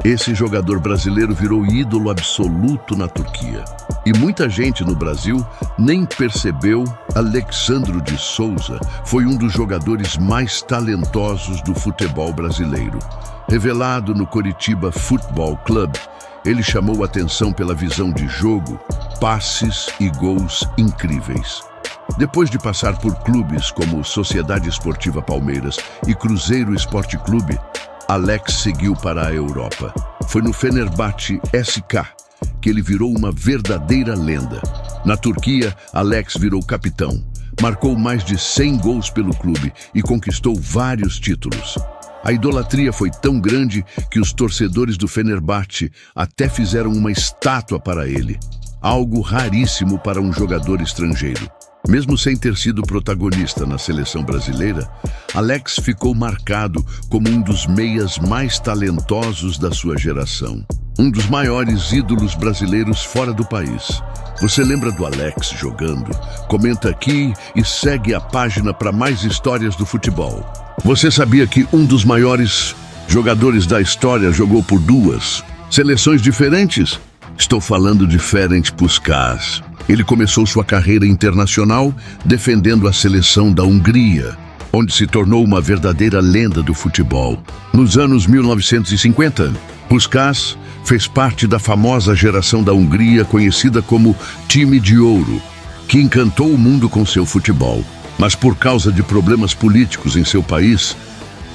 Esse jogador brasileiro virou ídolo absoluto na Turquia. E muita gente no Brasil nem percebeu. Alexandro de Souza foi um dos jogadores mais talentosos do futebol brasileiro. Revelado no Coritiba Futebol Clube, ele chamou atenção pela visão de jogo, passes e gols incríveis. Depois de passar por clubes como Sociedade Esportiva Palmeiras e Cruzeiro Esporte Clube, Alex seguiu para a Europa. Foi no Fenerbahçe SK que ele virou uma verdadeira lenda. Na Turquia, Alex virou capitão, marcou mais de 100 gols pelo clube e conquistou vários títulos. A idolatria foi tão grande que os torcedores do Fenerbahçe até fizeram uma estátua para ele, algo raríssimo para um jogador estrangeiro. Mesmo sem ter sido protagonista na seleção brasileira, Alex ficou marcado como um dos meias mais talentosos da sua geração. Um dos maiores ídolos brasileiros fora do país. Você lembra do Alex jogando? Comenta aqui e segue a página para mais histórias do futebol. Você sabia que um dos maiores jogadores da história jogou por duas seleções diferentes? Estou falando de Ferenc Puskás. Ele começou sua carreira internacional defendendo a seleção da Hungria, onde se tornou uma verdadeira lenda do futebol. Nos anos 1950, Puskás fez parte da famosa geração da Hungria conhecida como Time de Ouro, que encantou o mundo com seu futebol. Mas por causa de problemas políticos em seu país,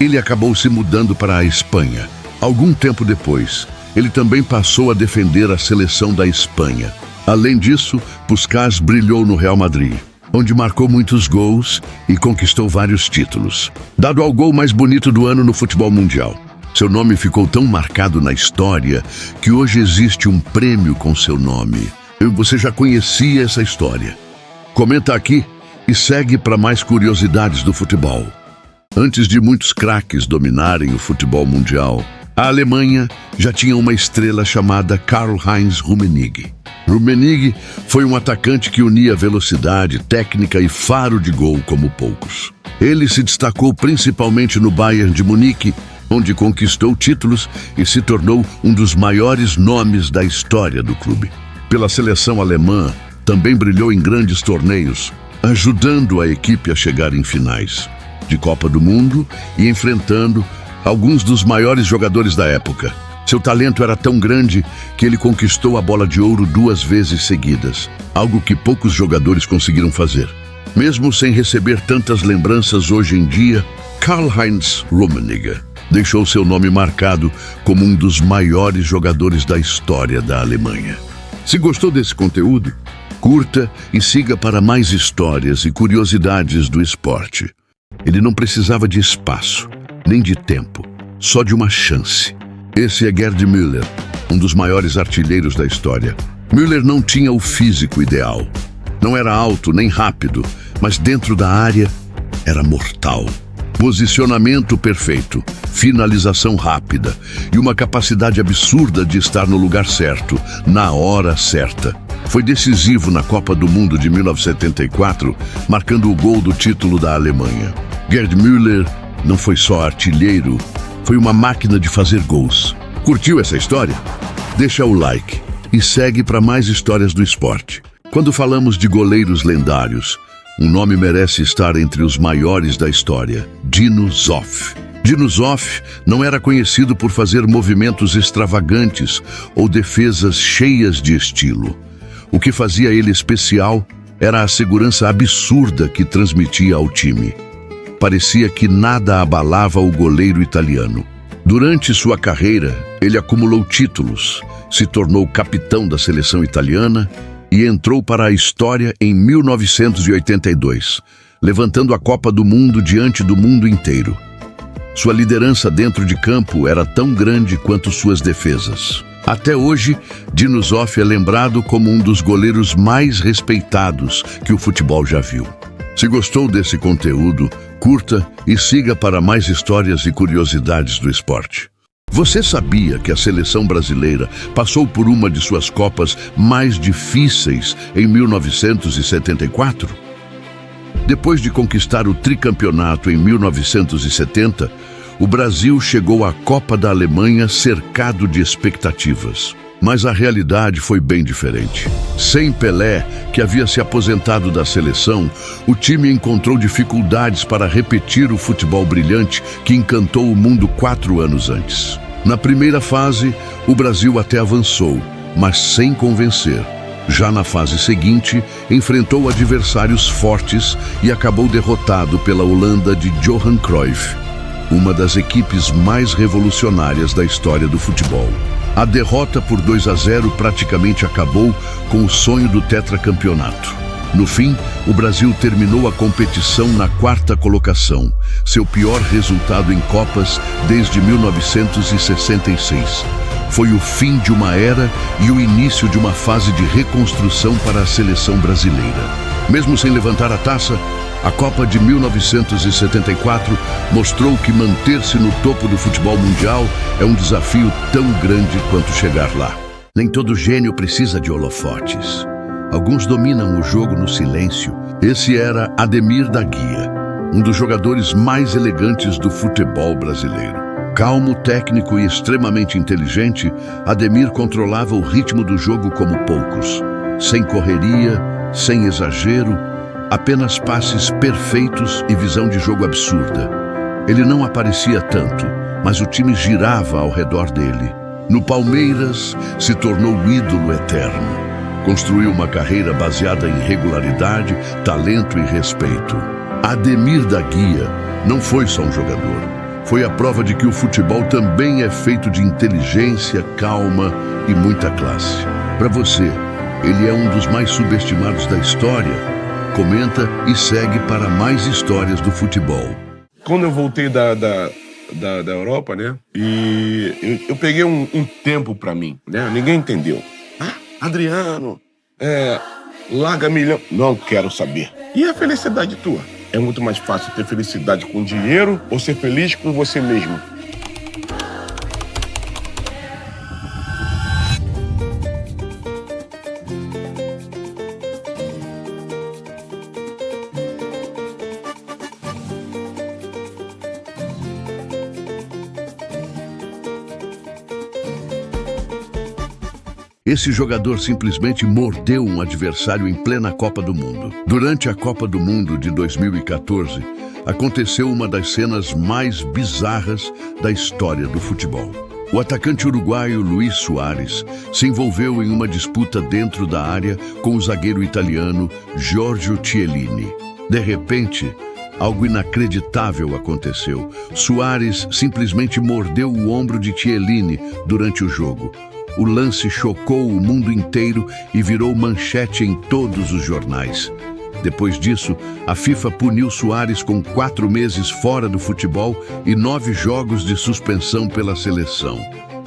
ele acabou se mudando para a Espanha. Algum tempo depois, ele também passou a defender a seleção da Espanha. Além disso, Puskás brilhou no Real Madrid, onde marcou muitos gols e conquistou vários títulos. Dado ao gol mais bonito do ano no futebol mundial. Seu nome ficou tão marcado na história que hoje existe um prêmio com seu nome. Você já conhecia essa história? Comenta aqui e segue para mais curiosidades do futebol. Antes de muitos craques dominarem o futebol mundial, a Alemanha já tinha uma estrela chamada Karl-Heinz Rummenigge. Rummenigge foi um atacante que unia velocidade, técnica e faro de gol como poucos. Ele se destacou principalmente no Bayern de Munique, onde conquistou títulos e se tornou um dos maiores nomes da história do clube. Pela seleção alemã, também brilhou em grandes torneios, ajudando a equipe a chegar em finais de Copa do Mundo e enfrentando alguns dos maiores jogadores da época. Seu talento era tão grande que ele conquistou a bola de ouro 2 vezes seguidas, algo que poucos jogadores conseguiram fazer. Mesmo sem receber tantas lembranças hoje em dia, Karl-Heinz Rummenigge deixou seu nome marcado como um dos maiores jogadores da história da Alemanha. Se gostou desse conteúdo, curta e siga para mais histórias e curiosidades do esporte. Ele não precisava de espaço, nem de tempo, só de uma chance. Esse é Gerd Müller, um dos maiores artilheiros da história. Müller não tinha o físico ideal. Não era alto nem rápido, mas dentro da área era mortal. Posicionamento perfeito, finalização rápida e uma capacidade absurda de estar no lugar certo, na hora certa. Foi decisivo na Copa do Mundo de 1974, marcando o gol do título da Alemanha. Gerd Müller não foi só artilheiro, foi uma máquina de fazer gols. Curtiu essa história? Deixa o like e segue para mais histórias do esporte. Quando falamos de goleiros lendários, um nome merece estar entre os maiores da história: Dino Zoff. Dino Zoff não era conhecido por fazer movimentos extravagantes ou defesas cheias de estilo. O que fazia ele especial era a segurança absurda que transmitia ao time. Parecia que nada abalava o goleiro italiano. Durante sua carreira, ele acumulou títulos, se tornou capitão da seleção italiana e entrou para a história em 1982, levantando a Copa do Mundo diante do mundo inteiro. Sua liderança dentro de campo era tão grande quanto suas defesas. Até hoje, Dino Zoff é lembrado como um dos goleiros mais respeitados que o futebol já viu. Se gostou desse conteúdo, curta e siga para mais histórias e curiosidades do esporte. Você sabia que a seleção brasileira passou por uma de suas Copas mais difíceis em 1974? Depois de conquistar o tricampeonato em 1970, o Brasil chegou à Copa da Alemanha cercado de expectativas. Mas a realidade foi bem diferente. Sem Pelé, que havia se aposentado da seleção, o time encontrou dificuldades para repetir o futebol brilhante que encantou o mundo 4 anos antes. Na primeira fase, o Brasil até avançou, mas sem convencer. Já na fase seguinte, enfrentou adversários fortes e acabou derrotado pela Holanda de Johan Cruyff, uma das equipes mais revolucionárias da história do futebol. A derrota por 2-0 praticamente acabou com o sonho do tetracampeonato. No fim, o Brasil terminou a competição na 4ª colocação, seu pior resultado em Copas desde 1966. Foi o fim de uma era e o início de uma fase de reconstrução para a seleção brasileira. Mesmo sem levantar a taça, a Copa de 1974 mostrou que manter-se no topo do futebol mundial é um desafio tão grande quanto chegar lá. Nem todo gênio precisa de holofotes. Alguns dominam o jogo no silêncio. Esse era Ademir da Guia, um dos jogadores mais elegantes do futebol brasileiro. Calmo, técnico e extremamente inteligente, Ademir controlava o ritmo do jogo como poucos. Sem correria, sem exagero, apenas passes perfeitos e visão de jogo absurda. Ele não aparecia tanto, mas o time girava ao redor dele. No Palmeiras, se tornou ídolo eterno. Construiu uma carreira baseada em regularidade, talento e respeito. Ademir da Guia não foi só um jogador. Foi a prova de que o futebol também é feito de inteligência, calma e muita classe. Para você, ele é um dos mais subestimados da história? Comenta e segue para mais histórias do futebol. Quando eu voltei da Europa, né? E eu peguei um tempo pra mim, né? Ninguém entendeu. Ah, Adriano, larga milhão. Não quero saber. E a felicidade tua? É muito mais fácil ter felicidade com dinheiro ou ser feliz com você mesmo? Esse jogador simplesmente mordeu um adversário em plena Copa do Mundo. Durante a Copa do Mundo de 2014, aconteceu uma das cenas mais bizarras da história do futebol. O atacante uruguaio Luis Suárez se envolveu em uma disputa dentro da área com o zagueiro italiano Giorgio Chiellini. De repente, algo inacreditável aconteceu. Suárez simplesmente mordeu o ombro de Chiellini durante o jogo. O lance chocou o mundo inteiro e virou manchete em todos os jornais. Depois disso, a FIFA puniu Suárez com 4 meses fora do futebol e 9 jogos de suspensão pela seleção.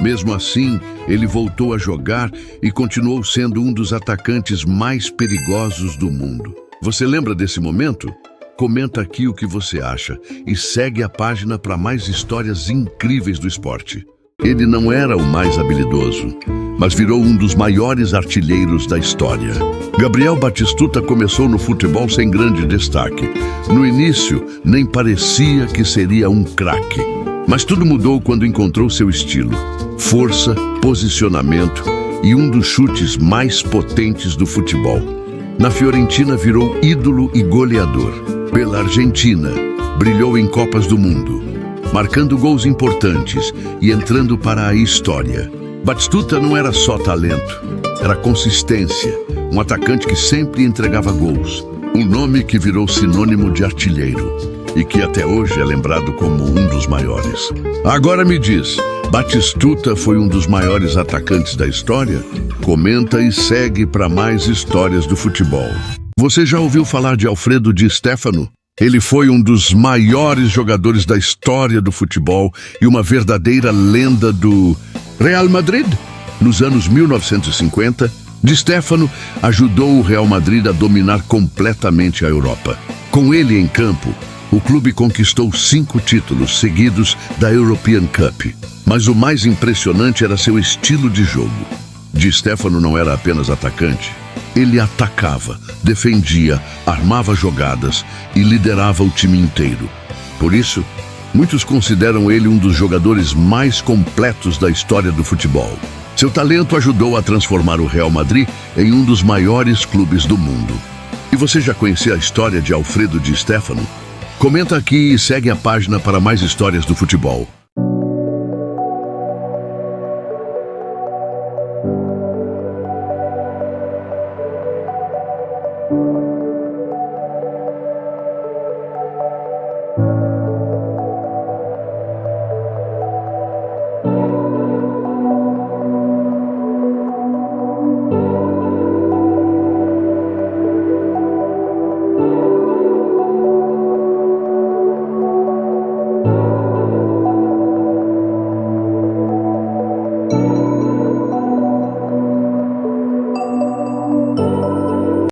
Mesmo assim, ele voltou a jogar e continuou sendo um dos atacantes mais perigosos do mundo. Você lembra desse momento? Comenta aqui o que você acha e segue a página para mais histórias incríveis do esporte. Ele não era o mais habilidoso, mas virou um dos maiores artilheiros da história. Gabriel Batistuta começou no futebol sem grande destaque. No início, nem parecia que seria um craque. Mas tudo mudou quando encontrou seu estilo. Força, posicionamento e um dos chutes mais potentes do futebol. Na Fiorentina virou ídolo e goleador. Pela Argentina, brilhou em Copas do Mundo, marcando gols importantes e entrando para a história. Batistuta não era só talento, era consistência, um atacante que sempre entregava gols, um nome que virou sinônimo de artilheiro e que até hoje é lembrado como um dos maiores. Agora me diz, Batistuta foi um dos maiores atacantes da história? Comenta e segue para mais histórias do futebol. Você já ouviu falar de Alfredo Di Stéfano? Ele foi um dos maiores jogadores da história do futebol e uma verdadeira lenda do Real Madrid. Nos anos 1950, Di Stéfano ajudou o Real Madrid a dominar completamente a Europa. Com ele em campo, o clube conquistou 5 títulos seguidos da European Cup. Mas o mais impressionante era seu estilo de jogo. Di Stéfano não era apenas atacante. Ele atacava, defendia, armava jogadas e liderava o time inteiro. Por isso, Muitos consideram ele um dos jogadores mais completos da história do futebol. Seu talento ajudou a transformar o Real Madrid em um dos maiores clubes do mundo. E você já conhecia a história de Alfredo Di Stéfano? Comenta aqui e segue a página para mais histórias do futebol.